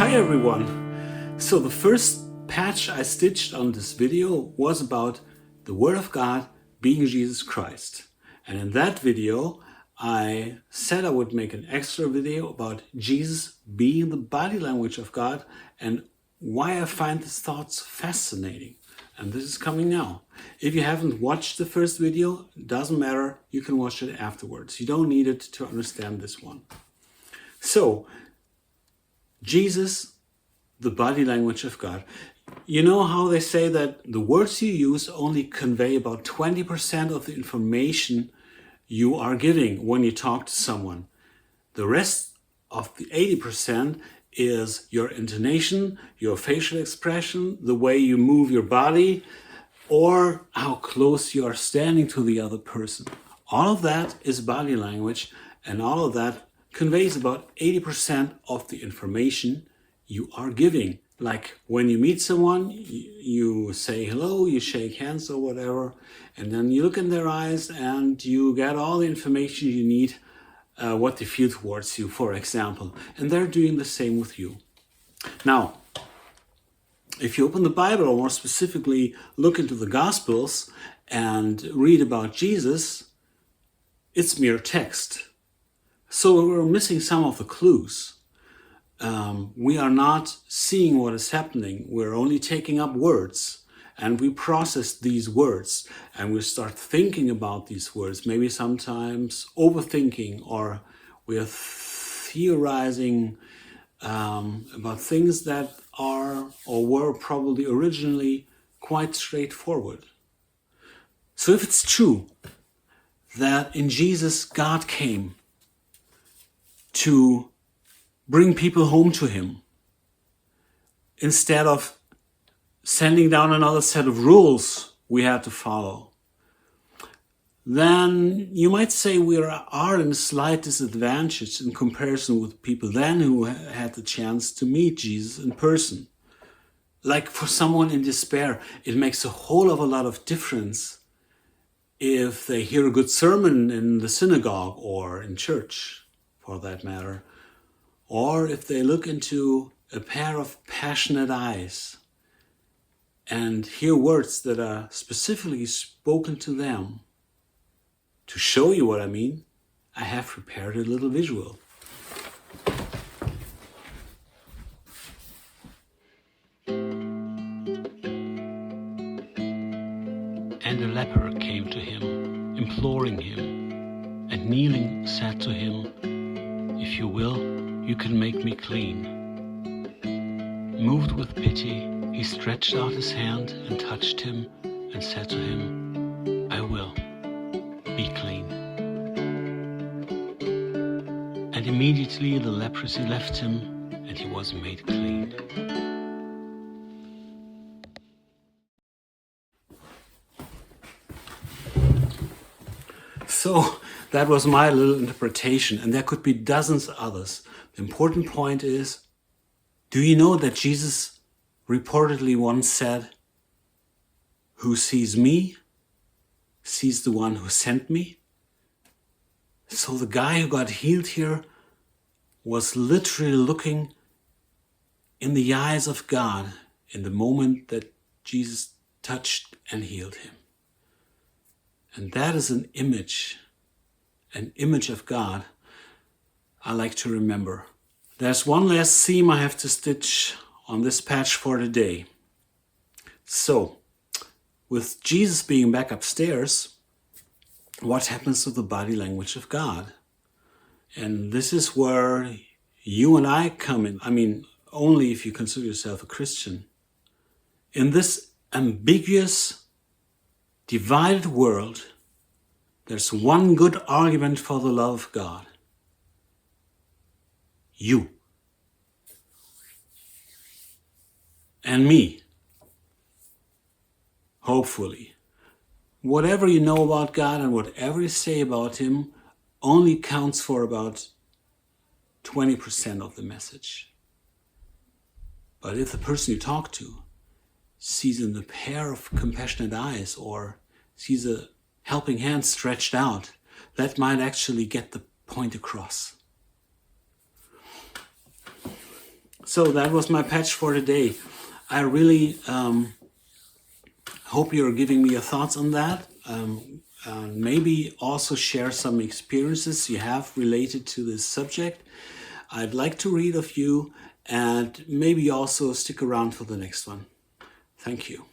Hi everyone! So the first patch I stitched on this video was about the Word of God being Jesus Christ. And in that video I said I would make an extra video about Jesus being the body language of God and why I find these thoughts fascinating. And this is coming now. If you haven't watched the first video, it doesn't matter, you can watch it afterwards. You don't need it to understand this one. So, Jesus, the body language of God. You know how they say that the words you use only convey about 20% of the information you are giving when you talk to someone. The rest of the 80% is your intonation, your facial expression, the way you move your body, or how close you are standing to the other person. All of that is body language, and all of that conveys about 80% of the information you are giving. Like when you meet someone, you say hello, you shake hands or whatever, and then you look in their eyes and you get all the information you need, what they feel towards you, for example. And they're doing the same with you. Now, if you open the Bible, or more specifically look into the Gospels and read about Jesus, it's mere text. So we're missing some of the clues. We are not seeing what is happening. We're only taking up words, and we process these words and we start thinking about these words, maybe sometimes overthinking, or we are theorizing about things that are or were probably originally quite straightforward. So if it's true that in Jesus God came to bring people home to him, instead of sending down another set of rules we had to follow, then you might say we are in a slight disadvantage in comparison with people then who had the chance to meet Jesus in person. Like for someone in despair, it makes a whole of a lot of difference if they hear a good sermon in the synagogue or in church, for that matter, or if they look into a pair of passionate eyes and hear words that are specifically spoken to them. To show you what I mean, I have prepared a little visual. And a leper came to him, imploring him, and kneeling said to him, "If you will, you can make me clean." Moved with pity, he stretched out his hand and touched him and said to him, "I will, be clean." And immediately the leprosy left him and he was made clean. So that was my little interpretation, and there could be dozens of others. The important point is, do you know that Jesus reportedly once said, "Who sees me, sees the one who sent me"? So the guy who got healed here was literally looking in the eyes of God in the moment that Jesus touched and healed him. And that is an image of God I like to remember. There's one last theme I have to stitch on this patch for today. So, with Jesus being back upstairs, what happens to the body language of God? And this is where you and I come in. I mean, only if you consider yourself a Christian. In this ambiguous, divided world, there's one good argument for the love of God. You. And me. Hopefully. Whatever you know about God and whatever you say about him only counts for about 20% of the message. But if the person you talk to sees in a pair of compassionate eyes or sees a helping hand stretched out, that might actually get the point across. So that was my patch for today. I really hope you're giving me your thoughts on that. Maybe also share some experiences you have related to this subject. I'd like to read a few, and maybe also stick around for the next one. Thank you.